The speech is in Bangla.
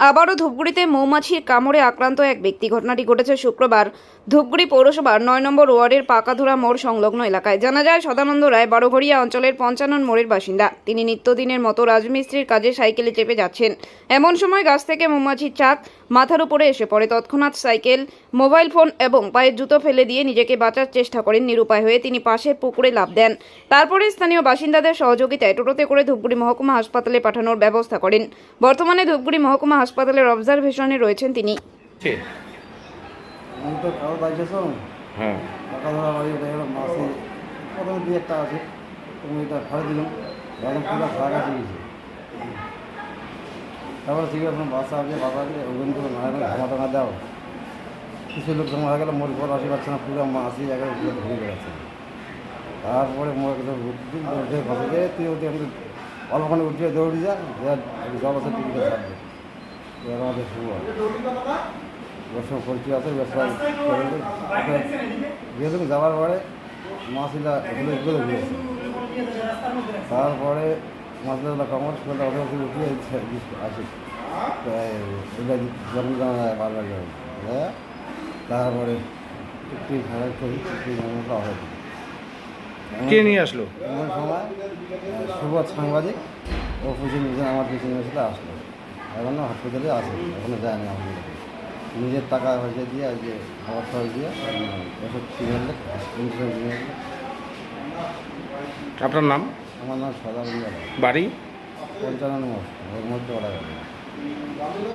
আবারও ধূপগুড়িতে মৌমাছির কামড়ে আক্রান্ত এক ব্যক্তি। ঘটনাটি ঘটেছে শুক্রবার ধূপগুড়ি পৌরসভার ৯ নম্বর ওয়ার্ডের পাকাধুরা মোড় সংলগ্ন এলাকায়। জানা যায়, সদানন্দ রায় বারোঘরিয়া অঞ্চলের ৫৫ মোড়ের বাসিন্দা। তিনি নিত্যদিনের মতো রাজমিস্ত্রির কাজে সাইকেলে চেপে যাচ্ছেন। এমন সময় গাছ থেকে মৌমাছির চাক মাথার উপরে এসে পড়ে। তৎক্ষণাৎ সাইকেল, মোবাইল ফোন এবং পায়ের জুতো ফেলে দিয়ে নিজেকে বাঁচার চেষ্টা করেন। নিরুপায় হয়ে তিনি পাশের পুকুরে লাফ দেন। তারপরে স্থানীয় বাসিন্দাদের সহযোগিতায় টোটোতে করে ধূপগুড়ি মহকুমা হাসপাতালে পাঠানোর ব্যবস্থা করেন। বর্তমানে ধূপগুড়ি মহকুমা হাসপাতালের অবজারভেশনে রয়েছেন তিনি। আমি তো কারো বাড়িতে হ্যাঁ, টাকা ধরা বাড়ি এটা গেলাম মাসে প্রথমে দুই একটা আছে, তুমি এটা ফাড়ে দিলাম, একদম পুরো ফাঁকা গেছে। তারপরে ঠিক আছে বাসা আছে, বাসা আছে ওখান থেকে ঘামা টাঙা দাও, কিছু লোক জমা হয়ে গেল, মোর ঘর আসে পাচ্ছে না, পুরো মাসি একবার ঘুরে বেড়াচ্ছে। তারপরে মোর উঠে বসে যে তুই ওটি আমি অল্পখানে উঠিয়ে দৌড়ি যা, জল আছে টিকিটে থাকবে, এবার আমাদের শুরু হয়। ব্যবসা পরিচয় আছে, ব্যবসা গিয়েছিলাম, যাওয়ার পরে মাছগুলা এগুলো ঘুরেছে। তারপরে মাছগুলো কামড় সেগুলো অটোমেটিক উঠিয়ে আসে, জমি জমা বারবার যাবে। তারপরে একটু খারাপ করি, একটু মানুষটা অভাব। কে নিয়ে আসলো? এমন সময় সুবোধ সাংবাদিক ও পিছনে আমার পিছনে এসে আসলো, এখন হাসপাতালে আসে, এখনো যায়নি আমাদের। নিজের টাকা পয়সা দিয়ে যে খাবার খাওয়া দিয়ে ওষুধ কিনে আনলে, ইন্স্যুরেন্স কিনে আনলে। আপনার নাম? আমার নাম সদানন্দ রায়, বাড়ি? ৫৫ ওর মধ্যে ওরা গেল।